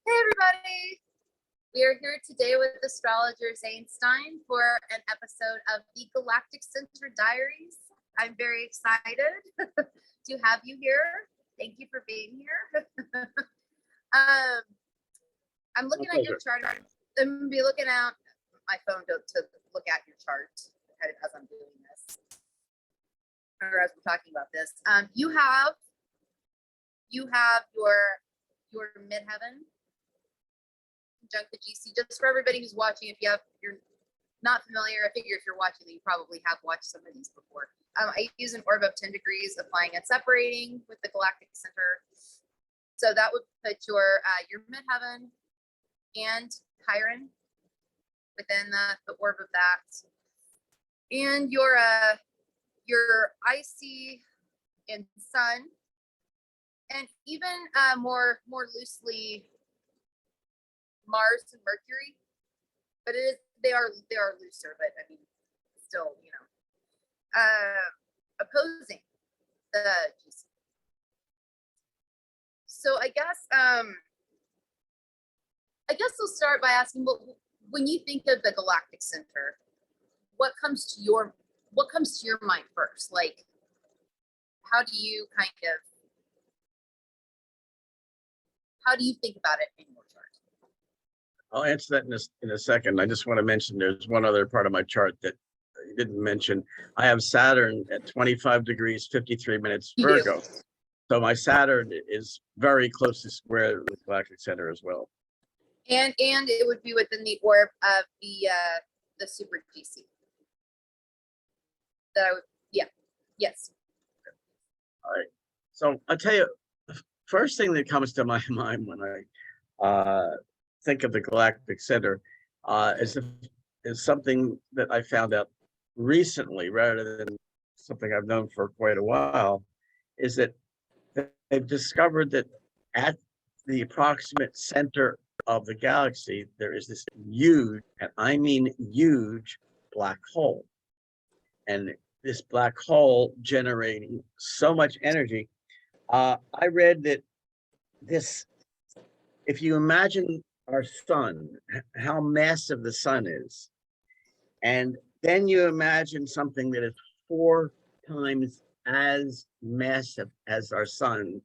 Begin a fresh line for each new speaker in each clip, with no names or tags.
Hey everybody! We are here today with Astrologer Zane Stein for an episode of the Galactic Center Diaries. I'm very excited to have you here. Thank you for being here. I'm looking at your chart. I'm going to be looking at my phone to look at your chart as I'm doing this, or as we're talking about this. You have your midheaven conjunct the GC. Just for everybody who's watching, if you're not familiar, I figure if you're watching, then you probably have watched some of these before. I use an orb of 10 degrees, applying and separating with the Galactic Center. So that would put your midheaven and Chiron within the orb of that, and your IC and Sun, and even more loosely Mars and Mercury, but they are looser, but I mean still, opposing the GC. So I guess we'll start by asking, when you think of the Galactic Center, what comes to your mind first? Like, how do you think about it in your chart?
I'll answer that in a second. I just want to mention there's one other part of my chart that you didn't mention. I have Saturn at 25 degrees, 53 minutes Virgo. So my Saturn is very close to square with Galactic Center as well.
And it would be within the orb of the super GC. Yes.
All right. So I'll tell you, the first thing that comes to my mind when I think of the Galactic Center is something that I found out recently, rather than something I've known for quite a while, is that they've discovered that at the approximate center of the galaxy, there is this huge, and I mean huge, black hole. And this black hole generating so much energy. I read that if you imagine our sun, how massive the sun is, and then you imagine something that is 4 times as massive as our sun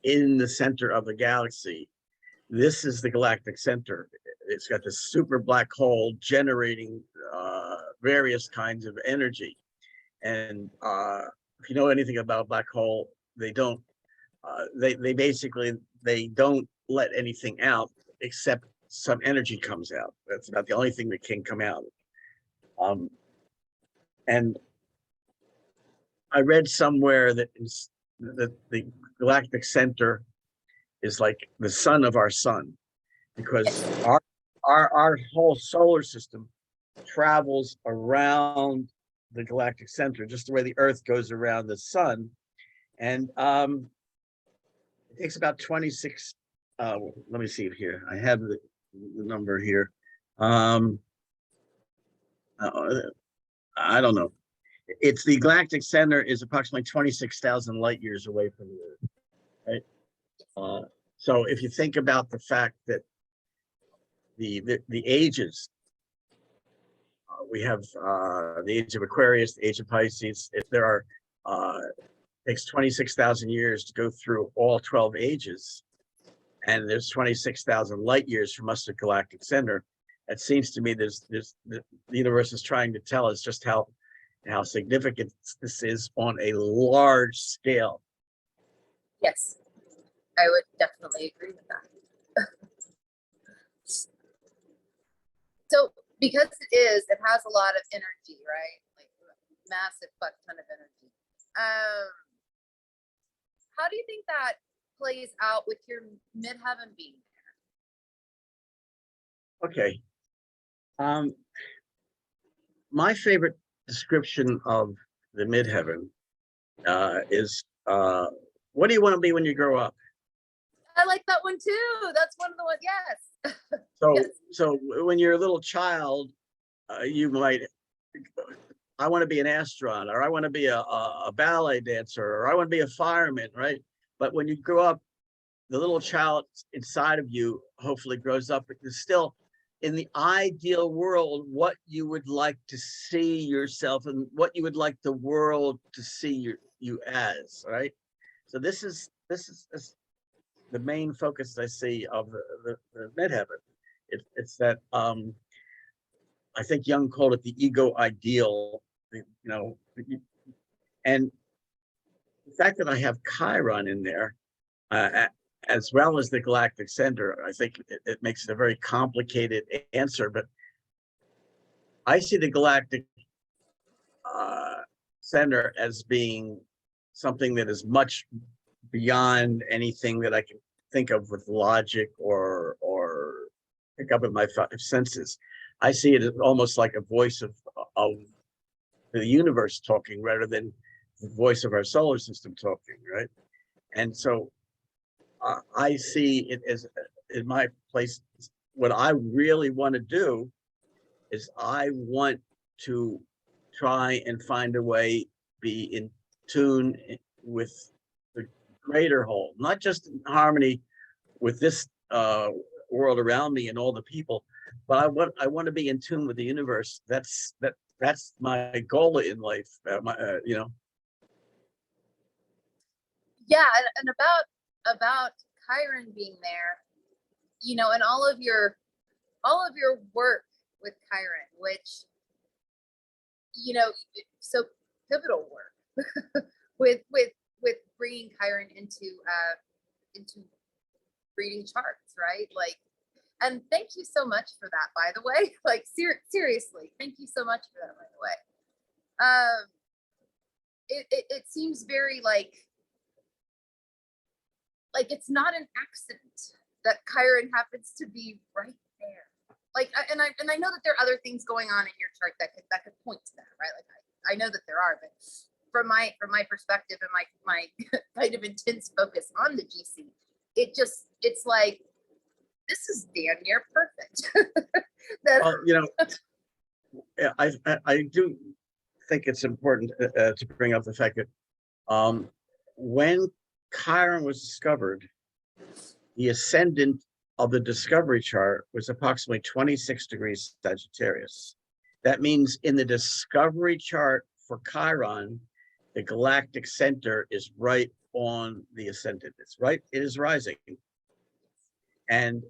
in the center of the galaxy. This is the Galactic Center. It's got this super black hole generating various kinds of energy. And if you know anything about a black hole, they don't let anything out except some energy comes out. That's about the only thing that can come out. And I read somewhere that the Galactic Center is like the sun of our sun, because our whole solar system travels around the Galactic Center, just the way the Earth goes around the sun. And it takes about 26, let me see here. I have the number here. I don't know. It's the Galactic Center is approximately 26,000 light years away from the Earth, right? So if you think about the fact that the ages, we have the age of Aquarius, the age of Pisces. If there are, it takes 26,000 years to go through all 12 ages, and there's 26,000 light years from us to Galactic Center. It seems to me the universe is trying to tell us just how significant this is on a large scale.
Yes, I would definitely agree with that. So, because it has a lot of energy, right? Like massive fuck ton of energy. How do you think that plays out with your midheaven being
there? Okay. My favorite description of the midheaven is what do you want to be when you grow up?
I like that one too. That's one of the ones. Yes.
So when you're a little child, you might, I want to be an astronaut, or I want to be a ballet dancer, or I want to be a fireman, right? But when you grow up, the little child inside of you hopefully grows up, but there's still, in the ideal world, what you would like to see yourself and what you would like the world to see you as, right? So this is the main focus I see of the midheaven. It's that I think Jung called it the ego ideal, you know, and the fact that I have Chiron in there, as well as the Galactic Center, I think it makes it a very complicated answer. But I see the Galactic Center as being something that is much beyond anything that I can think of with logic or pick up in my five senses. I see it as almost like a voice of the universe talking rather than the voice of our solar system talking, right? And so I see it as, in my place, what I really want to do is I want to try and find a way be in tune with the greater whole, not just in harmony with this world around me and all the people, but I want to be in tune with the universe. That's my goal in life. You know.
Yeah, and about Chiron being there, you know, and all of your work with Chiron, which, you know, so pivotal work with bringing Chiron into reading charts, right? Like, and thank you so much for that, by the way. Like, seriously, thank you so much for that, by the way. It seems very like it's not an accident that Chiron happens to be right there. Like, and I know that there are other things going on in your chart that could point to that, right? Like, I know that there are, but from my perspective and my kind of intense focus on the GC, it's like, this is damn near perfect.
Well, you know, I do think it's important to bring up the fact that when Chiron was discovered, the ascendant of the discovery chart was approximately 26 degrees Sagittarius. That means in the discovery chart for Chiron, the galactic center is right on the ascendant. It is rising. And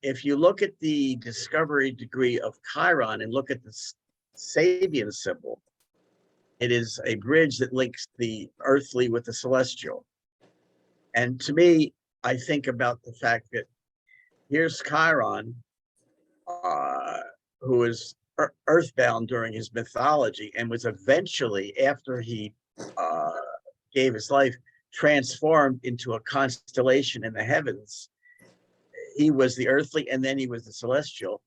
if you look at the discovery degree of Chiron and look at the Sabian symbol, it is a bridge that links the earthly with the celestial. And to me, I think about the fact that here's Chiron, who is earthbound during his mythology and was eventually, after he gave his life, transformed into a constellation in the heavens. He was the earthly, and then he was the celestial.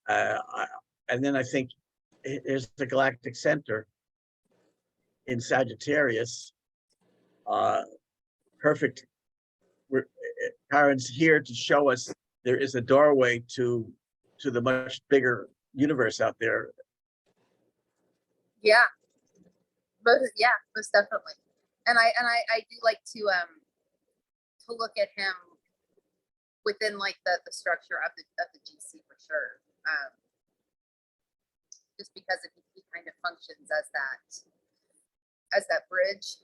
And then I think there's the galactic center in Sagittarius. Perfect. Chiron's here to show us there is a doorway to the much bigger universe out there.
Yeah, most definitely. And I do like to look at him within like the structure of the GC for sure. Just because he kind of functions as that bridge.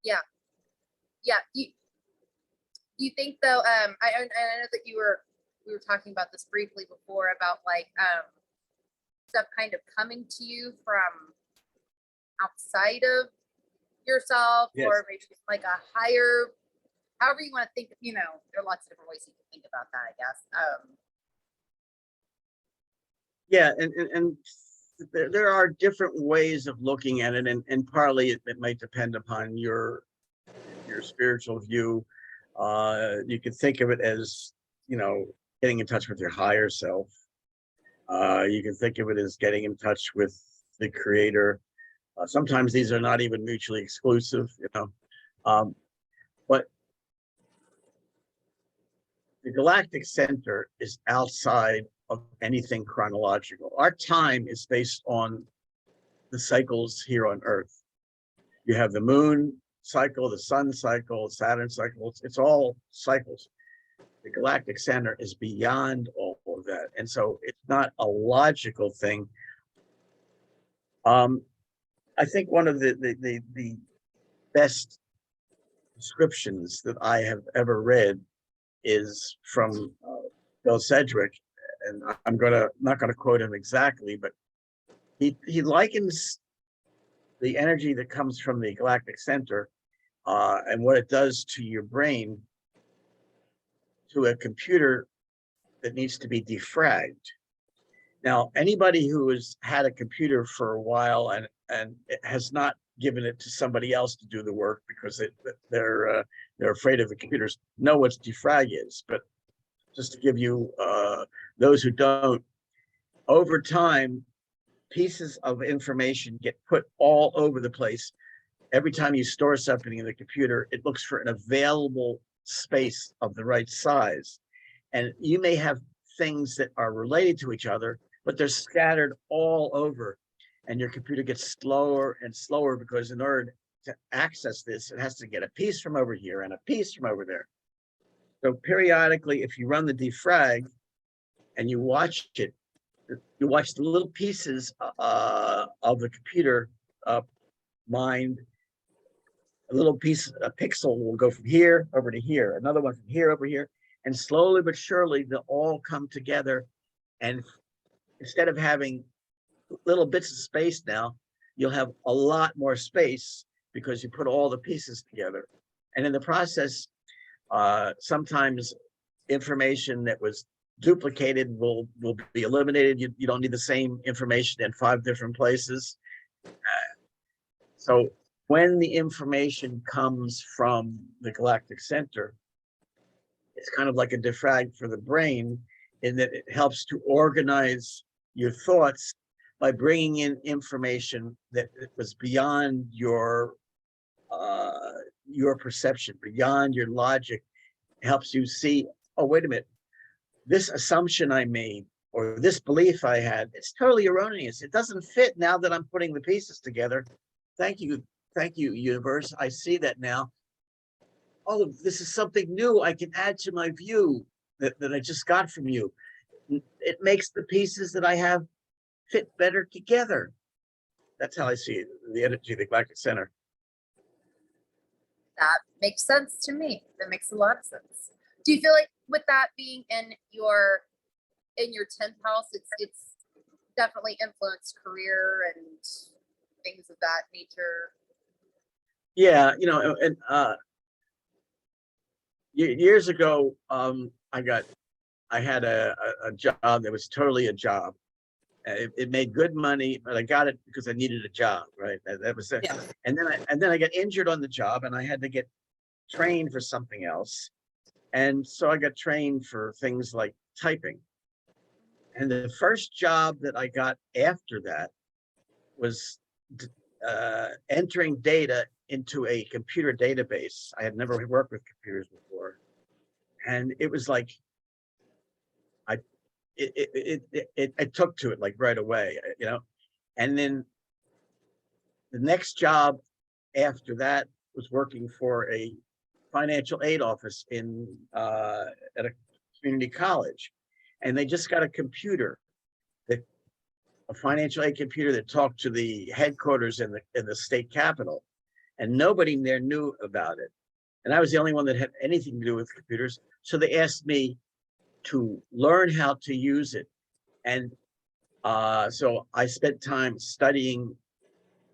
Yeah. Do you think though? I know that we were talking about this briefly before about like stuff kind of coming to you from outside of yourself, yes, or maybe like a higher, however you want to think. You know, there are lots of different ways you can think about that, I guess.
Yeah, and there are different ways of looking at it, and partly it might depend upon your spiritual view. You could think of it as, you know, getting in touch with your higher self. You can think of it as getting in touch with the creator. Sometimes these are not even mutually exclusive, you know. But the galactic center is outside of anything chronological. Our time is based on the cycles here on Earth. You have the moon cycle, the sun cycle, Saturn cycle. It's all cycles. The galactic center is beyond all of that. And so it's not a logical thing. I think one of the best descriptions that I have ever read is from Bill Sedgwick, and not gonna quote him exactly, but he likens the energy that comes from the galactic center and what it does to your brain to a computer that needs to be defragged. Now, anybody who has had a computer for a while and has not given it to somebody else to do the work because they're afraid of the computers know what defrag is. But just to give you those who don't, over time, pieces of information get put all over the place. Every time you store something in the computer, it looks for an available space of the right size. And you may have things that are related to each other, but they're scattered all over. And your computer gets slower and slower because in order to access this, it has to get a piece from over here and a piece from over there. So periodically, if you run the defrag and you watch it, you watch the little pieces of the computer mind. A little piece, a pixel will go from here over to here, another one from here over here, and slowly but surely they'll all come together. And instead of having little bits of space now, you'll have a lot more space because you put all the pieces together. And in the process, sometimes information that was duplicated will be eliminated. You don't need the same information in 5 different places. So when the information comes from the galactic center, it's kind of like a defrag for the brain in that it helps to organize your thoughts by bringing in information that was beyond your perception, beyond your logic. It helps you see, oh, wait a minute, this assumption I made or this belief I had, it's totally erroneous. It doesn't fit now that I'm putting the pieces together. Thank you, universe. I see that now. Oh, this is something new I can add to my view that I just got from you. It makes the pieces that I have fit better together. That's how I see it, the energy of the galactic center.
That makes sense to me. That makes a lot of sense. Do you feel like with that being in your 10th house, it's definitely influenced career and things of that nature?
Yeah, and years ago, I had a job that was totally a job. It made good money, but I got it because I needed a job, right? That was it.
Yeah.
And then I got injured on the job, and I had to get trained for something else. And so I got trained for things like typing. And the first job that I got after that was entering data into a computer database. I had never worked with computers before, and it was like I took to it like right away, And then the next job after that was working for a financial aid office at a community college, and they just got a computer, a financial aid computer that talked to the headquarters in the state capitol, and nobody there knew about it. And I was the only one that had anything to do with computers. So they asked me to learn how to use it. And so I spent time studying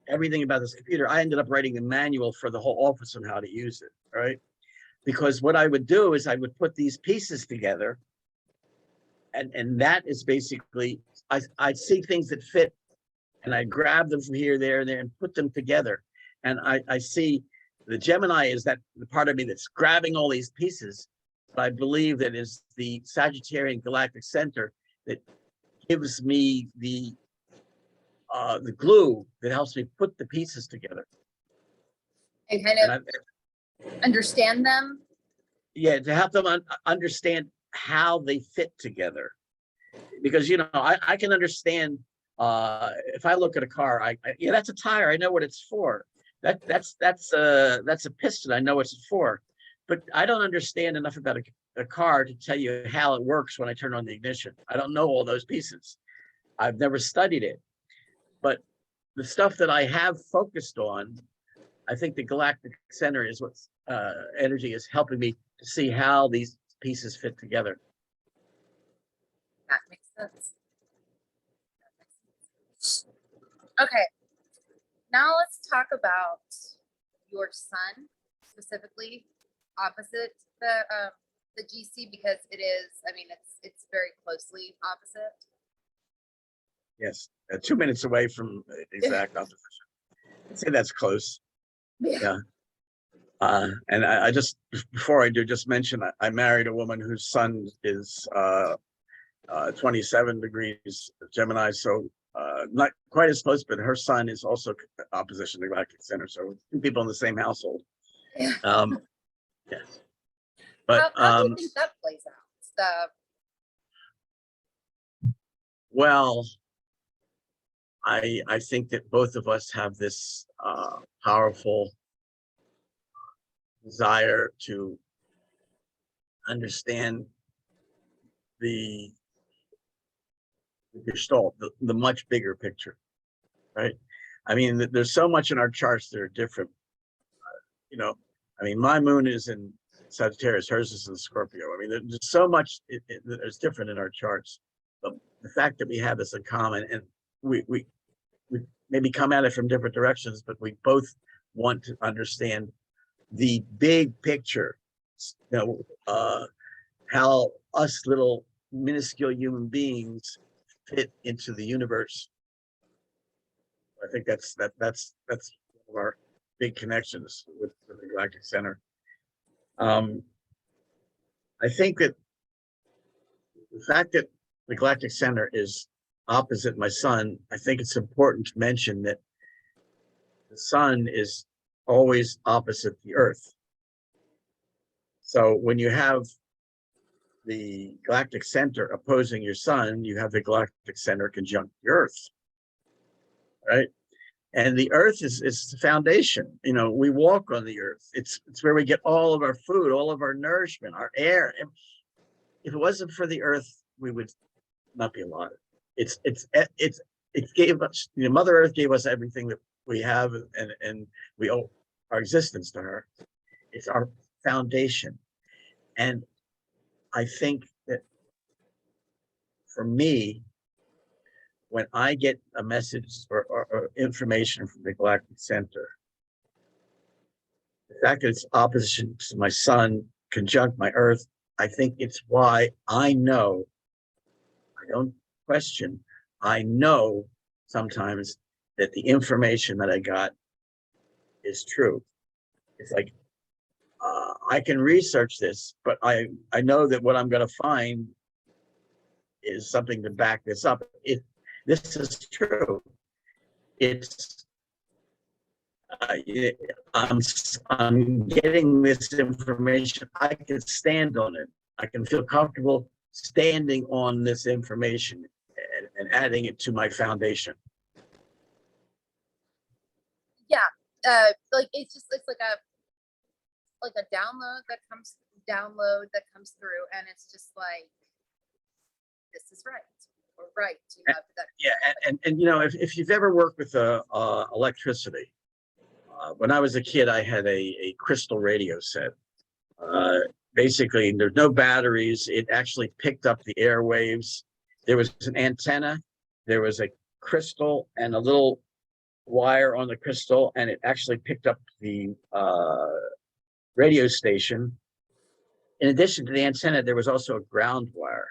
everything about this computer. I ended up writing a manual for the whole office on how to use it, right? Because what I would do is I would put these pieces together, and that is basically, I'd see things that fit, and I grab them from here, there, and there, and put them together. And I see the Gemini is that the part of me that's grabbing all these pieces, but I believe that is the Sagittarian galactic center that gives me the glue that helps me put the pieces together.
And kind of understand them?
Yeah, to help them understand how they fit together. Because, I can understand if I look at a car, yeah, that's a tire. I know what it's for. That's a piston. I know what it's for, but I don't understand enough about a car to tell you how it works when I turn on the ignition. I don't know all those pieces. I've never studied it, but the stuff that I have focused on, I think the Galactic Center is what's energy is helping me to see how these pieces fit together.
That makes sense. Okay, now let's talk about your sun, specifically opposite the GC, because it is, I mean, it's very closely opposite.
Yes, 2 minutes away from exact opposition. I'd say that's close. Yeah. And I just, before I do, just mention I married a woman whose sun is 27 degrees Gemini, so not quite as close, but her sun is also opposition to the Galactic Center. So 2 people in the same household.
Yeah.
Yes. But
how do you think that plays out?
Well, I think that both of us have this powerful desire to understand the gestalt, the much bigger picture, right? I mean, there's so much in our charts that are different. You know, I mean, my moon is in Sagittarius, hers is in Scorpio. I mean, there's so much that's different in our charts. But the fact that we have this in common, and we maybe come at it from different directions, but we both want to understand the big picture. You know, how us little minuscule human beings fit into the universe. I think that's one of our big connections with the Galactic Center. I think that the fact that the Galactic Center is opposite my sun, I think it's important to mention that the sun is always opposite the Earth. So when you have the Galactic Center opposing your sun, you have the Galactic Center conjunct the Earth, right? And the Earth is the foundation. You know, we walk on the Earth. It's where we get all of our food, all of our nourishment, our air. If it wasn't for the Earth, we would not be alive. It gave us, you know, Mother Earth gave us everything that we have, and we owe our existence to her. It's our foundation. And I think that for me, when I get a message or information from the Galactic Center, the fact that it's opposition to my sun, conjunct my Earth, I think it's why I know, I don't question, I know sometimes that the information that I got is true. It's like, I can research this, but I know that what I'm going to find is something to back this up. This is true. It's I'm getting this information. I can stand on it. I can feel comfortable standing on this information and adding it to my foundation.
Yeah, like it's like a download that comes through, and it's just like, this is right or right. You know,
and you know, if you've ever worked with electricity, when I was a kid, I had a crystal radio set. Basically, there's no batteries. It actually picked up the airwaves. There was an antenna. There was a crystal and a little wire on the crystal, and it actually picked up the radio station. In addition to the antenna, there was also a ground wire.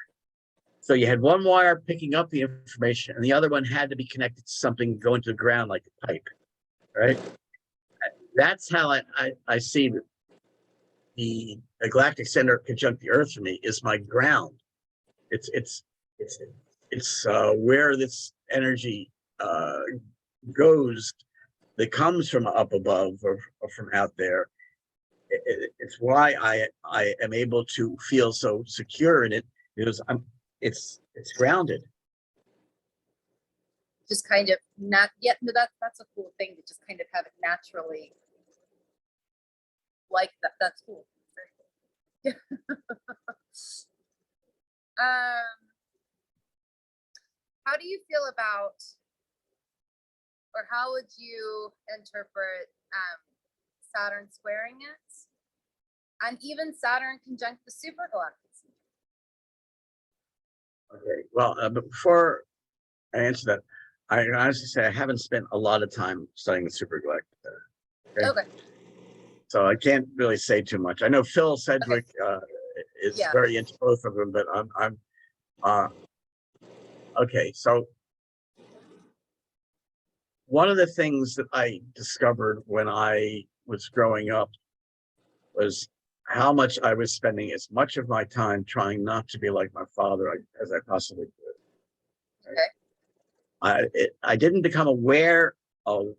So you had one wire picking up the information, and the other one had to be connected to something going to the ground, like a pipe, right? That's how I see the Galactic Center conjunct the Earth for me is my ground. It's where this energy goes that comes from up above or from out there. It's why I am able to feel so secure in it, because it's grounded.
just kind of not yet. No, that's a cool thing to just kind of have it naturally like that. That's cool. Very cool. How do you feel about, or how would you interpret Saturn squaring it, and even Saturn conjunct the supergalactic center?
Okay, well, but before I answer that, I honestly say I haven't spent a lot of time studying the supergalactic center.
Okay.
So I can't really say too much. I know Phil Sedgwick is very into both of them, but I'm okay. So one of the things that I discovered when I was growing up was how much I was spending as much of my time trying not to be like my father as I possibly could.
Okay.
I didn't become aware of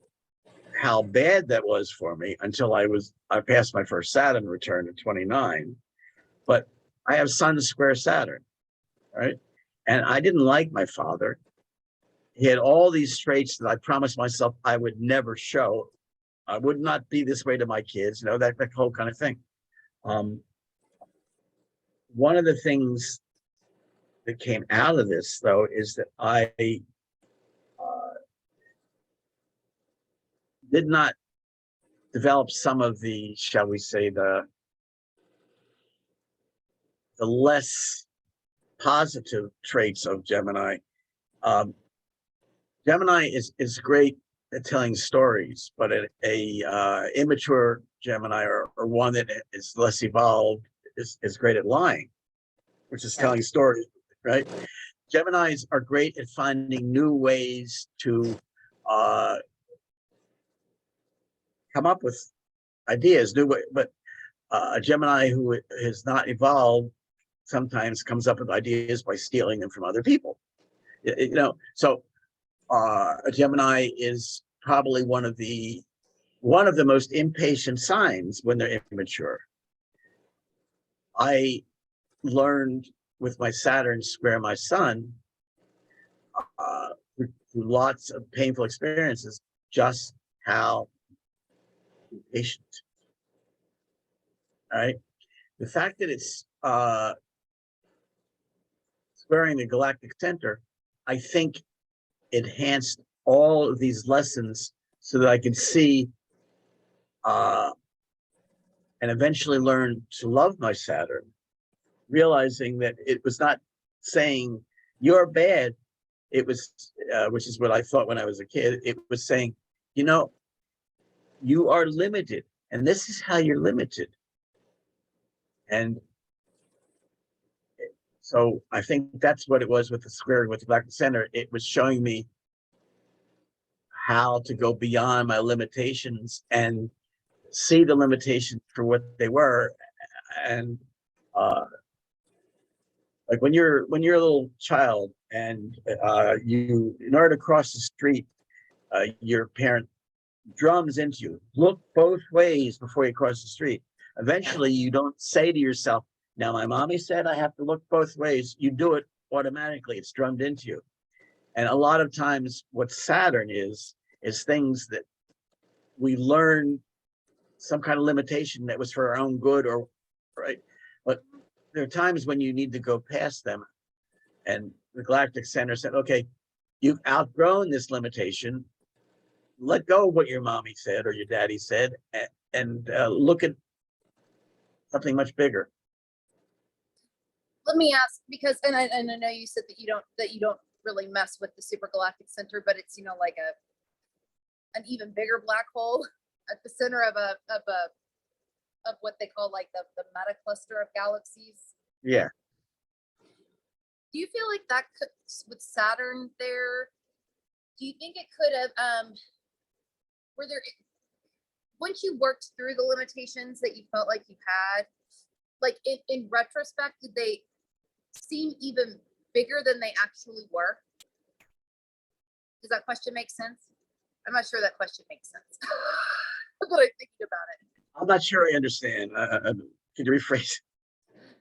how bad that was for me until I passed my first Saturn return at 29. But I have Sun square Saturn, right? And I didn't like my father. He had all these traits that I promised myself I would never show. I would not be this way to my kids, that whole kind of thing. One of the things that came out of this, though, is that I did not develop some of the, shall we say, the less positive traits of Gemini. Gemini is great at telling stories, but a immature Gemini or one that is less evolved is great at lying, which is telling stories, right? Geminis are great at finding new ways to come up with ideas, but a Gemini who has not evolved sometimes comes up with ideas by stealing them from other people. So a Gemini is probably one of the most impatient signs when they're immature. I learned with my Saturn square my Sun through lots of painful experiences just how patient. All right. The fact that it's squaring the galactic center, I think enhanced all of these lessons so that I could see and eventually learn to love my Saturn, realizing that it was not saying you're bad. It was, which is what I thought when I was a kid. It was saying, you are limited, and this is how you're limited. And so I think that's what it was with the squaring with the Galactic Center. It was showing me how to go beyond my limitations and see the limitations for what they were. And like when you're a little child and in order to cross the street, your parent drums into you, look both ways before you cross the street. Eventually you don't say to yourself, now my mommy said I have to look both ways. You do it automatically. It's drummed into you. And a lot of times what Saturn is things that we learn some kind of limitation that was for our own good, or right. But there are times when you need to go past them. And the Galactic Center said, okay, you've outgrown this limitation. Let go of what your mommy said or your daddy said, and look at something much bigger.
Let me ask, because and I know you said that you don't really mess with the super galactic center, but it's like an even bigger black hole at the center of what they call like the meta cluster of galaxies.
Yeah.
Do you feel like that could, with Saturn there, do you think it could have were there, once you worked through the limitations that you felt like you had, like in retrospect, did they seem even bigger than they actually were? Does that question make sense? I'm not sure that question makes sense. But I'm thinking about it.
I'm not sure I understand. Can you rephrase?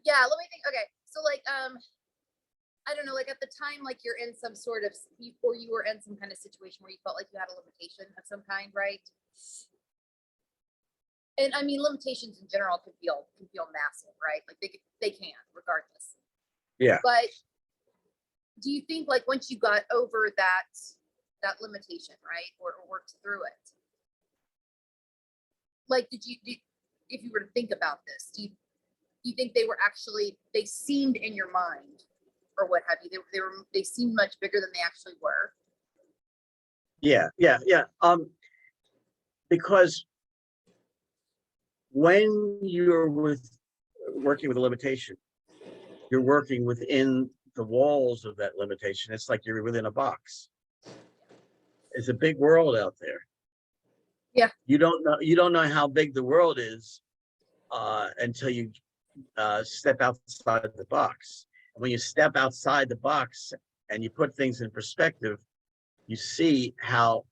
Yeah, let me think. Okay, so like I I don't know, like at the time, like you're in some sort of, or you were in some kind of situation where you felt like you had a limitation of some kind, right? And I mean, limitations in general can feel massive, right? Like they can, regardless.
Yeah.
But do you think like once you got over that limitation, right, or worked through it, like if you were to think about this, do you think they seemed in your mind or what have you, they seemed much bigger than they actually were?
Yeah. Because when you're working with a limitation, you're working within the walls of that limitation. It's like you're within a box. It's a big world out there.
Yeah.
You don't know how big the world is until you step outside of the box. And when you step outside the box and you put things in perspective, you see how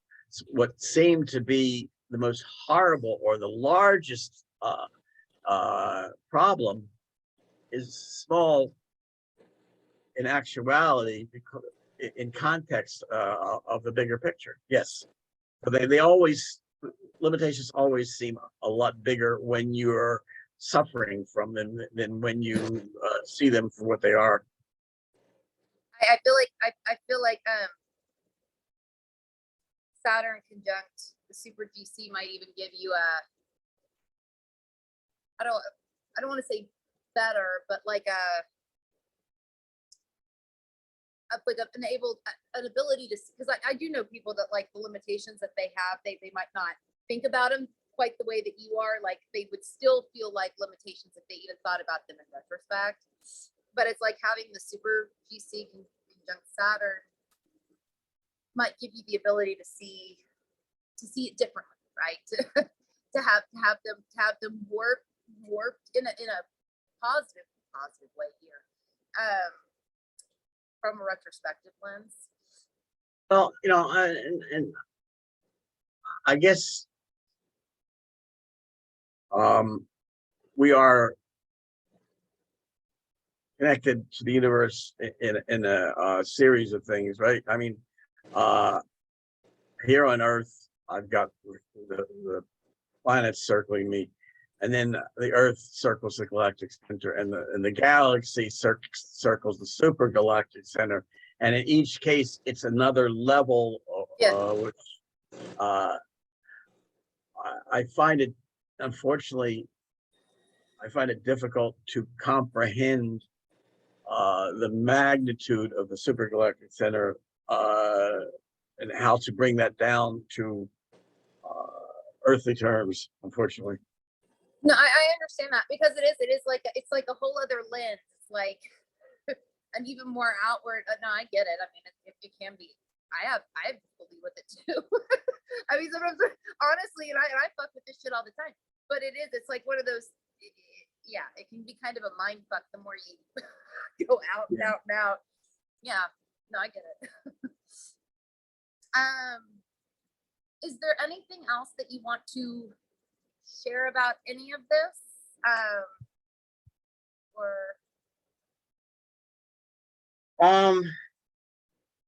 what seemed to be the most horrible or the largest problem is small in actuality, because in context of the bigger picture. Yes, but limitations always seem a lot bigger when you're suffering from them than when you see them for what they are.
I feel like Saturn conjunct the super GC might even give you I don't want to say better, but like an ability to, because I do know people that like the limitations that they have, they might not think about them quite the way that you are. Like they would still feel like limitations if they even thought about them in retrospect. But it's like having the super GC conjunct Saturn might give you the ability to see it differently, right? to have them warped in a positive way here. From a retrospective lens.
Well, and I guess we are connected to the universe in a series of things, right? I mean, here on Earth, I've got the planets circling me, and then the Earth circles the galactic center, and the galaxy circles the super galactic center. And in each case, it's another level, which I find it, unfortunately, difficult to comprehend the magnitude of the super galactic center and how to bring that down to earthly terms, unfortunately.
No, I understand that, because it is like it's like a whole other lens. It's like an even more outward. No, I get it. I mean, it can be. I have difficulty with it too. I mean, sometimes honestly, and I fuck with this shit all the time. But it's like one of those. Yeah, it can be kind of a mind fuck the more you go out and out and out. Yeah, no, I get it. Is there anything else that you want to share about any of this?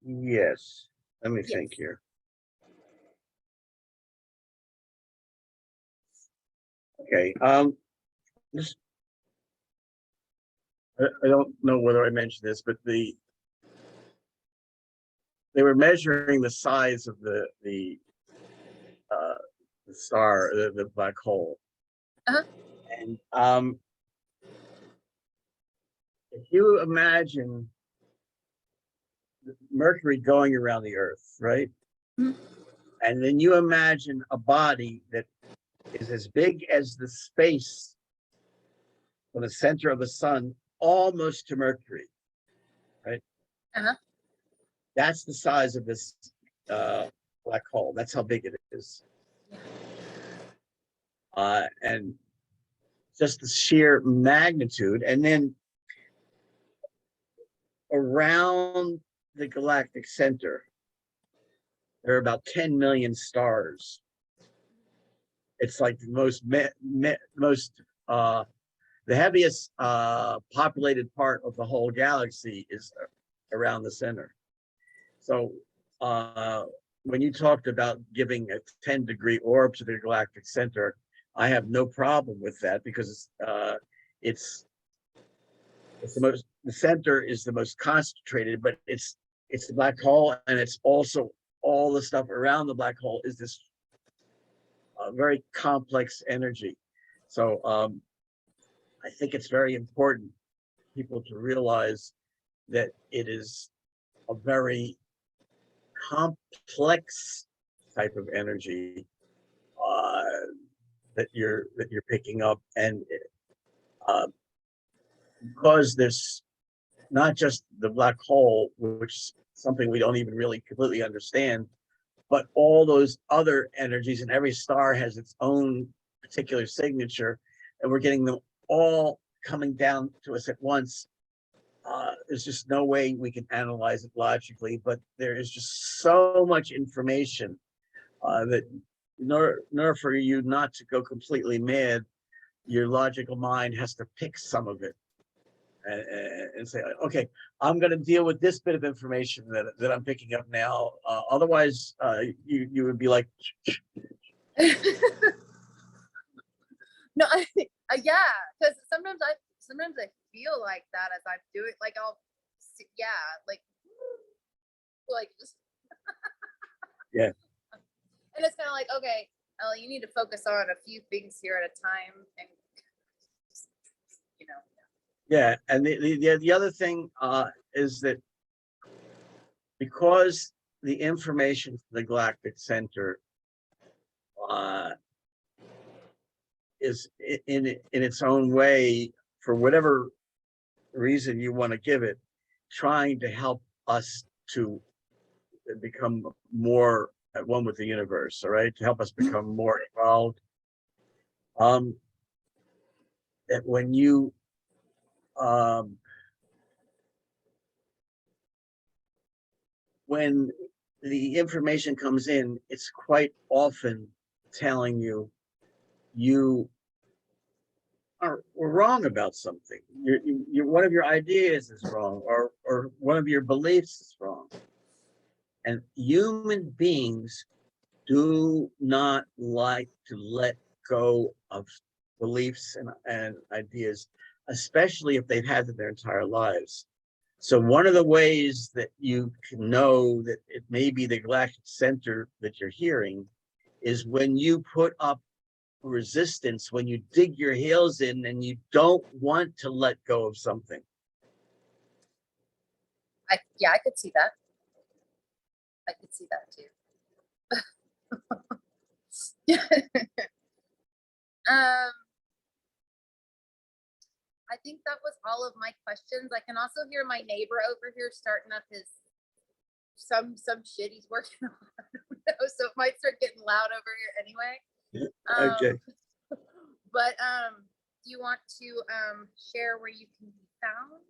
Yes. Let me think here. Okay. Just, I don't know whether I mentioned this, but they were measuring the size of the star, the black hole.
Uh-huh.
And if you imagine Mercury going around the Earth, right?
Mm-hmm.
And then you imagine a body that is as big as the space from the center of the sun almost to Mercury, right?
Uh-huh.
That's the size of this black hole. That's how big it is. And just the sheer magnitude. And then around the galactic center, there are about 10 million stars. It's like the the heaviest populated part of the whole galaxy is around the center. So when you talked about giving a 10-degree orb to the galactic center, I have no problem with that, because it's the center is the most concentrated, but it's the black hole, and it's also all the stuff around the black hole is this very complex energy. So I think it's very important people to realize that it is a very complex type of energy that you're picking up, and because there's not just the black hole, which is something we don't even really completely understand, but all those other energies, and every star has its own particular signature, and we're getting them all coming down to us at once. There's just no way we can analyze it logically, but there is just so much information that in order for you not to go completely mad, your logical mind has to pick some of it and say, okay, I'm going to deal with this bit of information that I'm picking up now. Otherwise, you would be like,
No, yeah, because sometimes I feel like that as I'm doing, like like just
yeah.
And it's kind of like, okay, Ellie, you need to focus on a few things here at a time, and you know.
Yeah, and the other thing is that because the information from the Galactic Center is in its own way, for whatever reason you want to give it, trying to help us to become more at one with the universe, all right, to help us become more involved. That when you when the information comes in, it's quite often telling you were wrong about something. One of your ideas is wrong, or one of your beliefs is wrong. And human beings do not like to let go of beliefs and ideas, especially if they've had them their entire lives. So one of the ways that you can know that it may be the Galactic Center that you're hearing is when you put up resistance, when you dig your heels in and you don't want to let go of something.
I could see that. I could see that too. I think that was all of my questions. I can also hear my neighbor over here starting up his some shit he's working on. I don't know, so it might start getting loud over here anyway.
Okay.
But do you want to share where you can be found?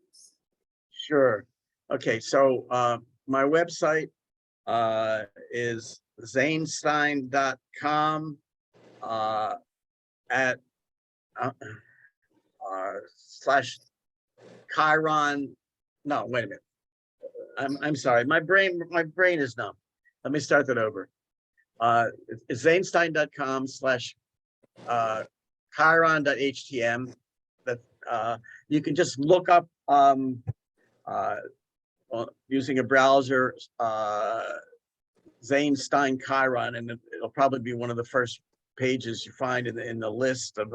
Sure. Okay, so my website is zanestein.com at / Chiron. No, wait a minute. I'm sorry. My brain is numb. Let me start that over. It's zanestein.com / Chiron.htm. That you can just look up using a browser Zane Stein Chiron, and it'll probably be one of the first pages you find in the list of.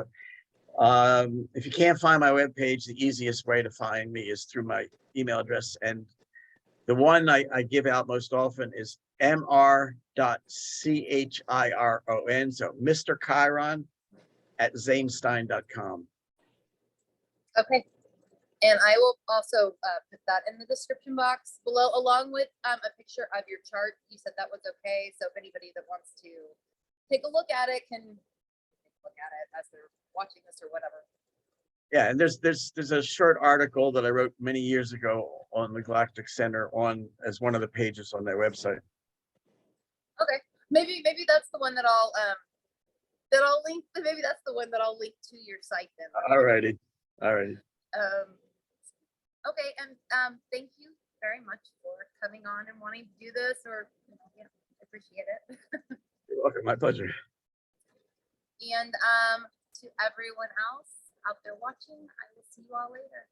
If you can't find my webpage, the easiest way to find me is through my email address, and the one I give out most often is mr.chiron, so Mr. Chiron @zanestein.com.
Okay. And I will also put that in the description box below, along with a picture of your chart. You said that was okay. So if anybody that wants to take a look at it can look at it as they're watching this or whatever.
Yeah, and there's a short article that I wrote many years ago on the Galactic Center as one of the pages on their website.
Okay, maybe that's the one that I'll link. Maybe that's the one that I'll link to your site then.
Alrighty.
Okay, and thank you very much for coming on and wanting to do this, or yeah, appreciate it.
You're welcome. My pleasure.
And to everyone else out there watching, I will see you all later.